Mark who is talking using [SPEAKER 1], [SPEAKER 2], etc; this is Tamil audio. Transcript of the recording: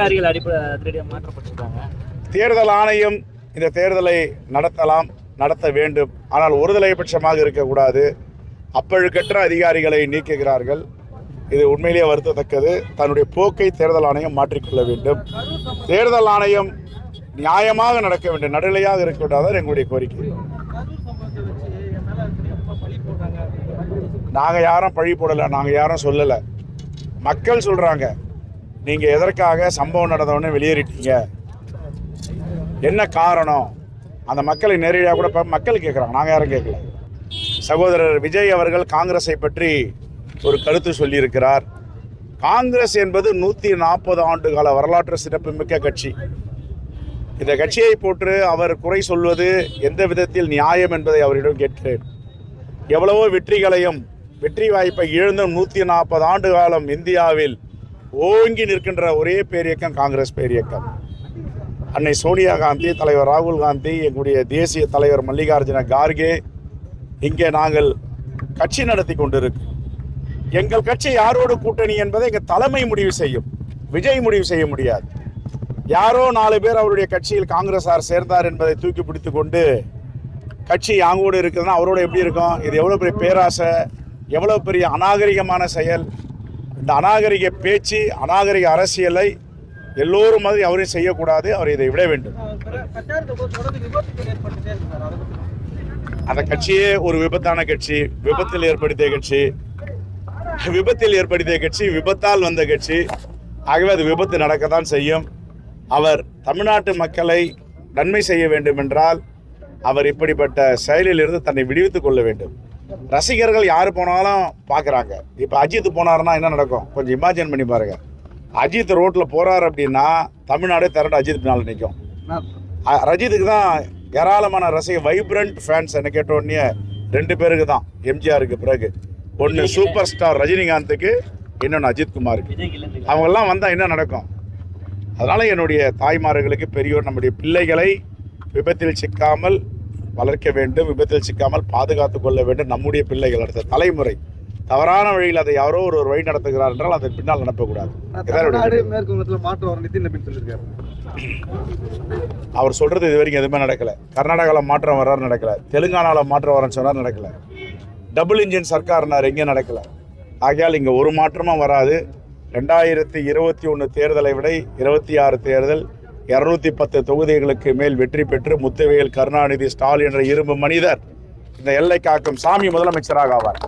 [SPEAKER 1] அதிகாரிகள் அடிப்படையாக மாற்றப்பட்டிருக்காங்க.
[SPEAKER 2] தேர்தல் ஆணையம் இந்த தேர்தலை நடத்த வேண்டும். ஆனால் ஒருதலைபட்சமாக இருக்கக்கூடாது. அப்பழுக்கற்ற அதிகாரிகளை நீக்குகிறார்கள். இது உண்மையிலேயே வருத்தத்தக்கது. தன்னுடைய போக்கை தேர்தல் ஆணையம் மாற்றிக்கொள்ள வேண்டும். தேர்தல் ஆணையம் நியாயமாக நடக்க வேண்டும், நடுநிலையாக இருக்கக்கூடாது எங்களுடைய கோரிக்கை. நாங்கள் யாரும் பழி போடலை, நாங்கள் யாரும் சொல்லலை. மக்கள் சொல்கிறாங்க, நீங்கள் எதற்காக சம்பவம் நடந்தவொடனே வெளியேறிட்டீங்க, என்ன காரணம்? அந்த மக்களை நேரடியாக கூட மக்கள் கேட்குறாங்க, நாங்கள் யாரும் கேட்கல. சகோதரர் விஜய் அவர்கள் காங்கிரஸை பற்றி ஒரு கருத்து சொல்லியிருக்கிறார். காங்கிரஸ் என்பது 140 ஆண்டு கால வரலாற்று சிறப்புமிக்க கட்சி. இந்த கட்சியை போன்று அவர் குறை சொல்வது எந்த விதத்தில் நியாயம் என்பதை அவரிடம் கேட்கிறேன். எவ்வளவோ வெற்றி வாய்ப்பை இழந்த 140 ஆண்டு காலம் இந்தியாவில் ஓங்கி நிற்கின்ற ஒரே பேரியக்கம் காங்கிரஸ் பேரியக்கம். அன்னை சோனியா காந்தி, தலைவர் ராகுல் காந்தி, எங்களுடைய தேசிய தலைவர் மல்லிகார்ஜுன கார்கே, இங்கே நாங்கள் கட்சி நடத்தி கொண்டிருக்கோம். எங்கள் கட்சி யாரோடு கூட்டணி என்பதை எங்கள் தலைமை முடிவு செய்யும், விஜய் முடிவு செய்ய முடியாது. யாரோ 4 பேர் அவருடைய கட்சியில் காங்கிரஸார் சேர்ந்தார் என்பதை தூக்கி பிடித்து கொண்டு கட்சி யாங்கோடு இருக்குதுன்னா அவரோட எப்படி இருக்கும்? இது எவ்வளோ பெரிய பேராசை, எவ்வளோ பெரிய அநாகரிகமான செயல். இந்த அநாகரிக பேச்சு, அநாகரிக அரசியலை எல்லோரும் மாதிரி அவரையும் செய்யக்கூடாது. அவர் இதை விட வேண்டும். அந்த கட்சியே ஒரு விபத்தான கட்சி, விபத்தில் ஏற்படுத்திய கட்சி, விபத்தால் வந்த கட்சி. ஆகவே அது விபத்து நடக்கத்தான் செய்யும். அவர் தமிழ்நாட்டு மக்களை நன்மை செய்ய வேண்டும் என்றால் அவர் இப்படிப்பட்ட செயலில் இருந்து தன்னை விடுவித்துக் கொள்ள வேண்டும். ரசிகர்கள் யார் போனாலும் பார்க்குறாங்க. இப்போ அஜித் போனாருன்னா என்ன நடக்கும்? கொஞ்சம் இமேஜின் பண்ணி பாருங்க. அஜித் ரோட்டில் போகிறார் அப்படின்னா தமிழ்நாடே திரண்டு அஜித் பின்னால் நிற்கும். ரஜித்துக்கு தான் ஏராளமான ரசிகர், வைப்ரண்ட் ஃபேன்ஸ். என்ன கேட்டோடனே 2 பேருக்கு தான், எம்ஜிஆருக்கு பிறகு. ஒன்று சூப்பர் ஸ்டார் ரஜினிகாந்துக்கு, இன்னொன்று அஜித்குமாருக்கு. அவங்கெல்லாம் வந்தால் என்ன நடக்கும்? அதனால் என்னுடைய தாய்மார்களுக்கு, பெரியோர், நம்முடைய பிள்ளைகளை விபத்தில் சிக்காமல் வளர்க்க வேண்டும், விபத்தில் சிக்காமல் பாதுகாத்து கொள்ள வேண்டும். நம்முடைய பிள்ளைகள், அடுத்த தலைமுறை தவறான வழியில் அதை யாரோ ஒரு வழி நடத்துகிறார் என்றால் அதன் பின்னால் நடக்கக்கூடாது. அவர் சொல்றது இது வரைக்கும் எதுவுமே நடக்கல. கர்நாடகாவில் மாற்றம் வர்றாரு நடக்கல, தெலுங்கானாவில் மாற்றம் வரன்னு சொன்னார் நடக்கல, டபுள் இன்ஜின் சர்க்கார்னார் எங்கேயும் நடக்கல. ஆகையால் இங்கே ஒரு மாற்றமும் வராது. 2021 தேர்தலை விட 26 தேர்தல் 210 தொகுதிகளுக்கு மேல் வெற்றி பெற்று முத்துவேல் கருணாநிதி ஸ்டாலின் என்ற இரும்பு மனிதர் இந்த எல்லை காக்கும் சாமி முதலமைச்சராக ஆவார்.